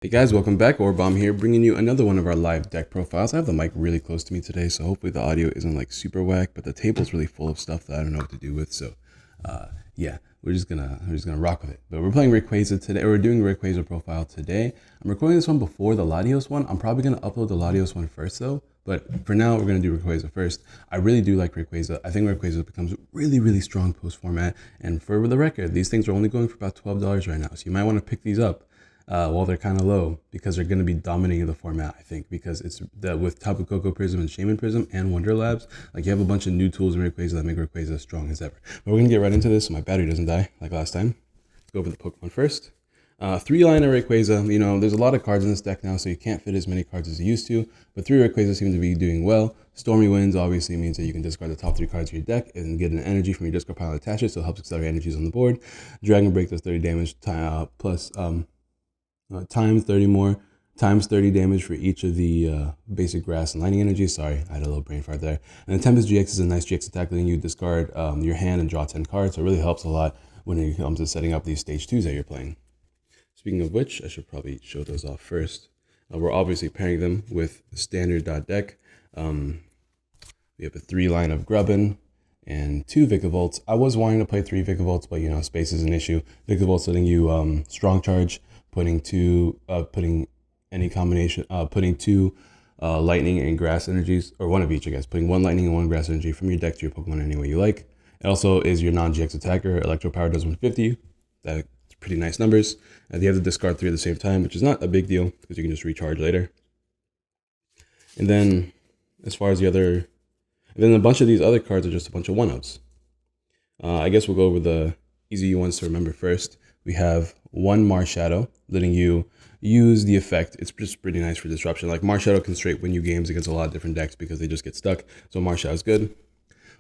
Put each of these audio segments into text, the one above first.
Hey guys, welcome back. Orbomb here, bringing you another one of our live deck profiles. I have the mic really close to me today, so hopefully the audio isn't like super whack, but the table's really full of stuff that I don't know what to do with. So, yeah, we're just gonna rock with it. But we're playing Rayquaza today, or we're doing Rayquaza profile today. I'm recording this one before the Latios one. I'm probably gonna upload the Latios one first though. But for now, we're gonna do Rayquaza first. I really do like Rayquaza. I think Rayquaza becomes really strong post format. And for the record, these things are only going for about $12 right now, so you might want to pick these up. While they're kind of low, because they're going to be dominating the format, I think, because it's with Tapu Koko Prism and Shaman Prism and Wonder Labs, like you have a bunch of new tools in Rayquaza that make Rayquaza as strong as ever. But we're going to get right into this so my battery doesn't die like last time. Let's go over the Pokemon first. 3-liner Rayquaza, you know, there's a lot of cards in this deck now, so you can't fit as many cards as you used to, but 3 Rayquaza seem to be doing well. Stormy Winds obviously means that you can discard the top 3 cards of your deck and get an energy from your discard pile and attach it, so it helps accelerate energies on the board. Dragon Break does 30 damage plus times 30 more, times 30 damage for each of the basic grass and lightning energies. Sorry, I had a little brain fart there. And then Tempest GX is a nice GX attack, letting you discard your hand and draw 10 cards, so it really helps a lot when it comes to setting up these stage 2s that you're playing. Speaking of which, I should probably show those off first. We're obviously pairing them with the standard deck. We have a 3-line of Grubbin and 2 Vikavolt. I was wanting to play 3 Vikavolt, but you know, space is an issue. Vikavolt's letting you strong charge, putting two lightning and grass energies, or one of each, I guess. Putting 1 lightning and 1 grass energy from your deck to your Pokemon any way you like. It also is your non-GX attacker. Electro Power does 150. That's pretty nice numbers. You have to discard 3 at the same time, which is not a big deal because you can just recharge later. And then, as far as the other, and then a bunch of these other cards are just a bunch of 1-ups. I guess we'll go over the easy ones to remember first. We have 1 Marshadow, letting you use the effect. It's just pretty nice for disruption. Like Marshadow can straight win you games against a lot of different decks because they just get stuck. So Marshadow is good.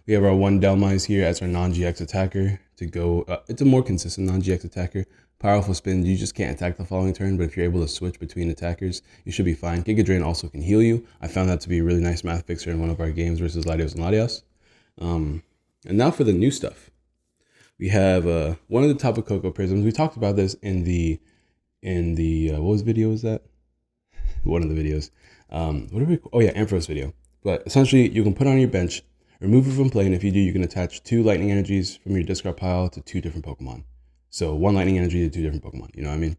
We have our 1 Delmise here as our non-GX attacker to go. It's a more consistent non-GX attacker. Powerful spin, you just can't attack the following turn, but if you're able to switch between attackers, you should be fine. Giga Drain also can heal you. I found that to be a really nice math fixer in one of our games versus Latios and Latios. And now for the new stuff. We have one of the Tapu Koko Prisms. We talked about this in the what video was that? One of the videos. Ampharos video. But essentially, you can put it on your bench, remove it from play, and if you do, you can attach 2 lightning energies from your discard pile to 2 different Pokemon. So 1 lightning energy to 2 different Pokemon. You know what I mean?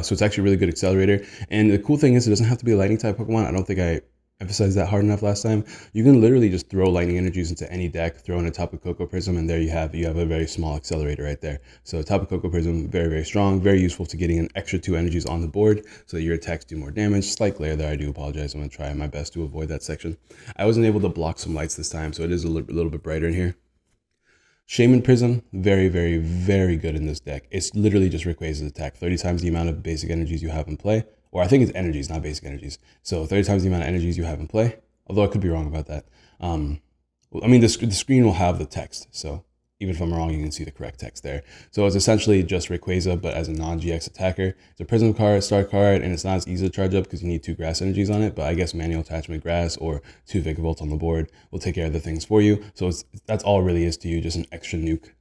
So it's actually a really good accelerator. And the cool thing is, it doesn't have to be a lightning type Pokemon. I don't think I emphasized that hard enough last time. You can literally just throw lightning energies into any deck, throw in a Tapu Koko Prism, and there you have a very small accelerator right there. So Tapu Koko Prism, very strong, very useful to getting an extra 2 energies on the board so that your attacks do more damage. Slight glare there, I do apologize. I'm going to try my best to avoid that section. I wasn't able to block some lights this time, so it is a little bit brighter in here. Shaman Prism, very good in this deck. It's literally just Rayquaza's attack, 30 times the amount of basic energies you have in play. Or I think it's energies, not basic energies. So 30 times the amount of energies you have in play. Although I could be wrong about that. The screen will have the text. So even if I'm wrong, you can see the correct text there. So it's essentially just Rayquaza, but as a non-GX attacker. It's a Prism card, Star card, and it's not as easy to charge up because you need 2 grass energies on it. But I guess manual attachment grass or 2 Vikavolt on the board will take care of the things for you. So that's all it really is to you, just an extra nuke.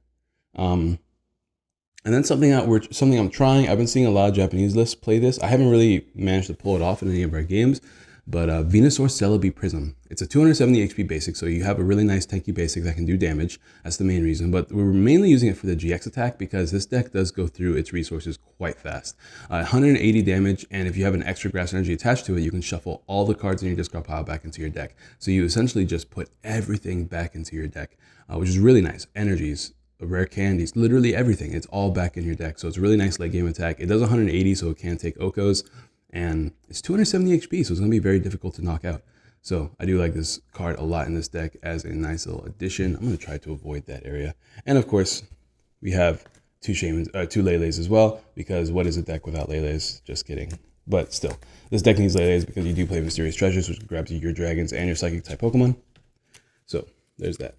And then something I'm trying. I've been seeing a lot of Japanese lists play this. I haven't really managed to pull it off in any of our games. But Venusaur Celebi Prism. It's a 270 HP basic, so you have a really nice tanky basic that can do damage. That's the main reason. But we're mainly using it for the GX attack because this deck does go through its resources quite fast. 180 damage, and if you have an extra grass energy attached to it, you can shuffle all the cards in your discard pile back into your deck. So you essentially just put everything back into your deck, which is really nice. Energies, rare candies, literally everything. It's all back in your deck. So it's a really nice late game attack. It does 180, so it can take Okos. And it's 270 HP, so it's going to be very difficult to knock out. So I do like this card a lot in this deck as a nice little addition. I'm going to try to avoid that area. And of course, we have 2 Lele's as well, because what is a deck without Lele's? Just kidding. But still, this deck needs Lele's because you do play Mysterious Treasures, which grabs you your dragons and your psychic type Pokemon. So there's that.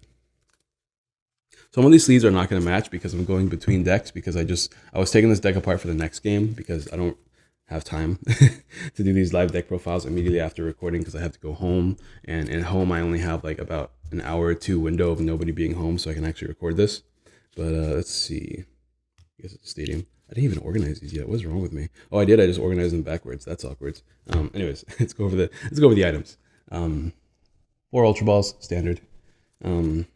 Some of these sleeves are not going to match because I'm going between decks because I was taking this deck apart for the next game because I don't have time to do these live deck profiles immediately after recording because I have to go home, and at home I only have like about an hour or 2 window of nobody being home so I can actually record this. But let's see, I guess it's a stadium. I didn't even organize these yet. What's wrong with me? Oh, I did. I just organized them backwards. That's awkward. Anyways, let's go over the items. 4 Ultra Balls, standard. Let's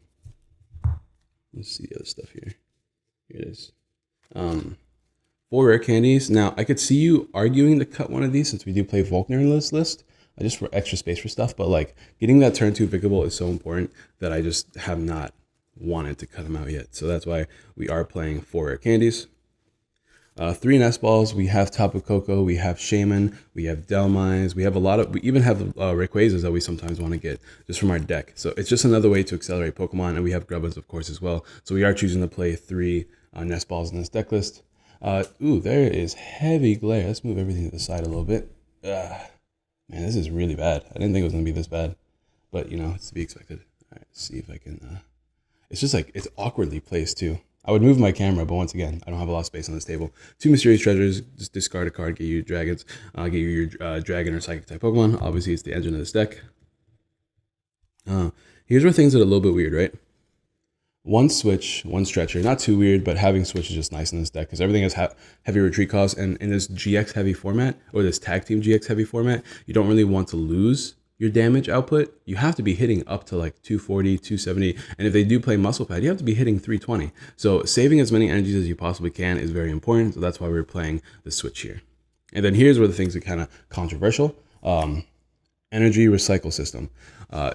see the other stuff here. Here it is. 4 rare candies. Now, I could see you arguing to cut one of these since we do play Volkner in this list, just for extra space for stuff. But like getting that turn 2 Vicable is so important that I just have not wanted to cut them out yet. So that's why we are playing 4 rare candies. 3 Nest Balls. We have Tapu Koko. We have Shaman. We have Delmise. We even have Rayquazas that we sometimes want to get just from our deck. So it's just another way to accelerate Pokemon. And we have Grubbins, of course, as well. So we are choosing to play 3 Nest Balls in this deck list. Ooh, there is heavy glare. Let's move everything to the side a little bit. Man, this is really bad. I didn't think it was going to be this bad. But, you know, it's to be expected. All right, let's see if I can... It's just like, it's awkwardly placed, too. I would move my camera, but once again, I don't have a lot of space on this table. 2 Mysterious Treasures. Just discard a card, get you dragons. Get you your dragon or psychic type Pokemon. Obviously, it's the engine of this deck. Here's where things are a little bit weird, right? 1 switch, 1 stretcher. Not too weird, but having switch is just nice in this deck because everything has heavy retreat costs. And in this GX heavy format, or this tag team GX heavy format, you don't really want to lose your damage output. You have to be hitting up to like 240, 270. And if they do play Muscle Pad, you have to be hitting 320. So saving as many energies as you possibly can is very important. So that's why we're playing the switch here. And then here's where the things are kind of controversial. Energy recycle system.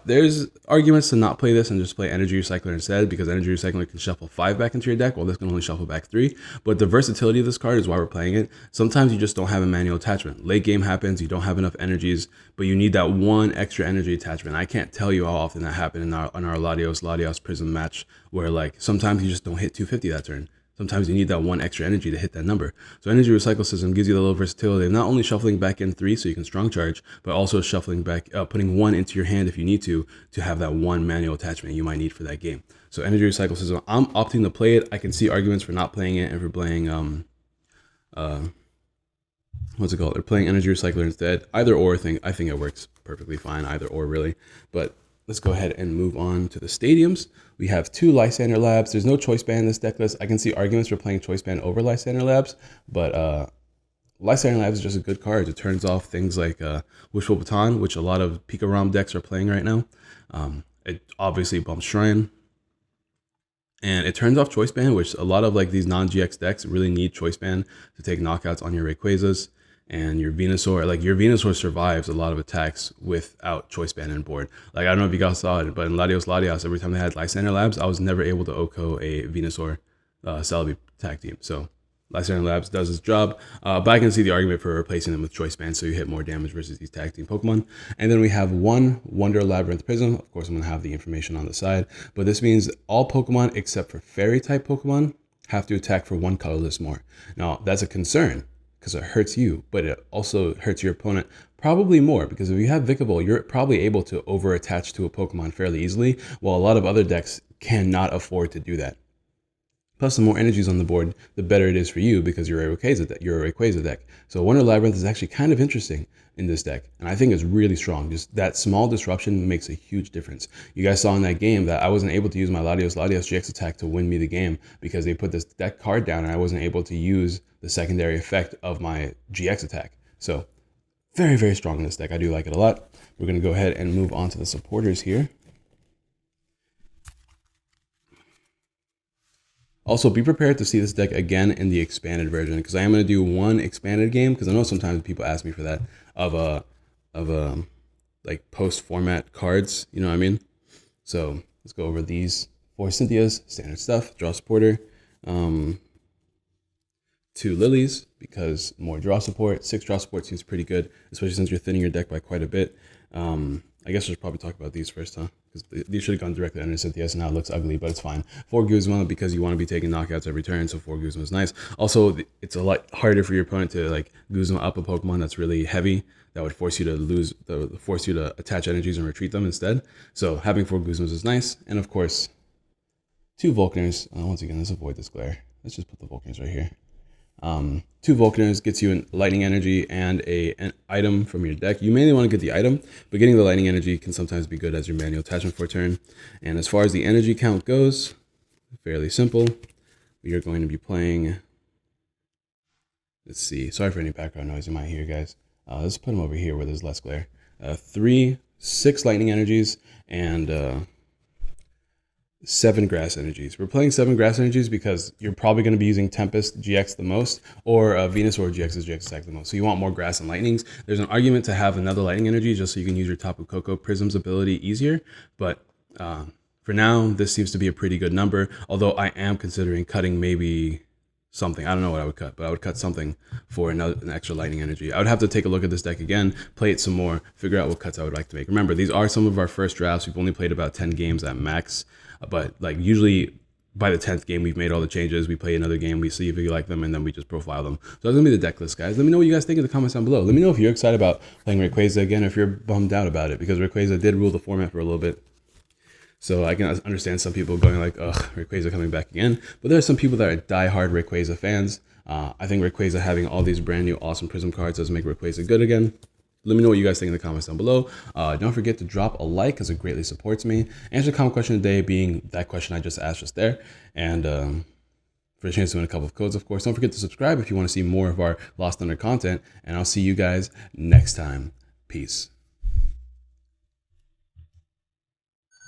There's arguments to not play this and just play energy recycler instead, because energy recycler can shuffle 5 back into your deck, while this can only shuffle back 3. But the versatility of this card is why we're playing it. Sometimes you just don't have a manual attachment. Late game happens, you don't have enough energies, but you need that 1 extra energy attachment. I can't tell you how often that happened on our Latios Prism match, where like sometimes you just don't hit 250 that turn. Sometimes you need that 1 extra energy to hit that number. So energy recycle system gives you the little versatility of not only shuffling back in 3 so you can strong charge, but also shuffling back, putting 1 into your hand if you need to have that 1 manual attachment you might need for that game. So energy recycle system, I'm opting to play it. I can see arguments for not playing it and for playing, what's it called? They're playing energy recycler instead. Either or thing, I think it works perfectly fine, either or really. But let's go ahead and move on to the stadiums. We have 2 Lysander Labs. There's no Choice Band in this deck list. I can see arguments for playing Choice Band over Lysander Labs, but Lysander Labs is just a good card. It turns off things like Wishful Baton, which a lot of Pika ROM decks are playing right now. It obviously bumps Shrine. And it turns off Choice Band, which a lot of like these non-GX decks really need Choice Band to take knockouts on your Rayquazas. And your Venusaur, like your Venusaur survives a lot of attacks without Choice Band on board. Like, I don't know if you guys saw it, but in Latios, every time they had Lysander Labs, I was never able to OHKO a Venusaur Celebi tag team. So Lysander Labs does its job, but I can see the argument for replacing them with Choice Band so you hit more damage versus these tag team Pokemon. And then we have 1 Wonder Labyrinth Prism. Of course, I'm going to have the information on the side, but this means all Pokemon except for Fairy type Pokemon have to attack for 1 colorless more. Now, that's a concern, because it hurts you, but it also hurts your opponent probably more, because if you have Vikavolt, you're probably able to over-attach to a Pokemon fairly easily, while a lot of other decks cannot afford to do that. Plus, the more energies on the board, the better it is for you, because you're a Rayquaza deck. So Wonder Labyrinth is actually kind of interesting in this deck, and I think it's really strong. Just that small disruption makes a huge difference. You guys saw in that game that I wasn't able to use my Latios GX attack to win me the game because they put this deck card down and I wasn't able to use the secondary effect of my GX attack. So very, very strong in this deck. I do like it a lot. We're going to go ahead and move on to the supporters here. Also, be prepared to see this deck again in the expanded version, because I am going to do 1 expanded game, because I know sometimes people ask me for that, of like post-format cards, you know what I mean? So let's go over these 4 Cynthias, standard stuff, draw supporter, 2 Lilies, because more draw support. 6 draw support seems pretty good, especially since you're thinning your deck by quite a bit. I guess we should probably talk about these first, huh? Because these should have gone directly under Cynthias, and now it looks ugly, but it's fine. 4 Guzma, because you want to be taking knockouts every turn, so 4 Guzma is nice. Also, it's a lot harder for your opponent to like Guzma up a Pokemon that's really heavy. That would force you to force you to attach energies and retreat them instead. So having 4 Guzmas is nice. And of course, 2 Volkners. Once again, let's avoid this glare. Let's just put the Volkners right here. 2 Volkners gets you a lightning energy and an item from your deck. You mainly want to get the item, but getting the lightning energy can sometimes be good as your manual attachment for a turn. And as far as the energy count goes, fairly simple. We are going to be playing Let's see. Sorry for any background noise you might hear, guys. Let's put them over here where there's less glare. 6 lightning energies, and 7 grass energies. We're playing 7 grass energies because you're probably going to be using Tempest GX the most, or Venusaur GX's GX attack the most. So you want more grass and lightnings. There's an argument to have another lightning energy just so you can use your Tapu Koko Prism's ability easier. But for now, this seems to be a pretty good number. Although I am considering cutting maybe something. I don't know what I would cut, but I would cut something for an extra lightning energy. I would have to take a look at this deck again, play it some more, figure out what cuts I would like to make. Remember, these are some of our first drafts. We've only played about 10 games at max, but like usually by the 10th game, we've made all the changes. We play another game, we see if we like them, and then we just profile them. So that's gonna be the deck list, guys. Let me know what you guys think in the comments down below. Let me know if you're excited about playing Rayquaza again, or if you're bummed out about it, because Rayquaza did rule the format for a little bit. So I can understand some people going like, ugh, Rayquaza coming back again. But there are some people that are diehard Rayquaza fans. I think Rayquaza having all these brand new awesome Prism cards does make Rayquaza good again. Let me know what you guys think in the comments down below. Don't forget to drop a like because it greatly supports me. Answer the comment question today being that question I just asked just there. And for a chance to win a couple of codes, of course. Don't forget to subscribe if you want to see more of our Lost Thunder content. And I'll see you guys next time. Peace.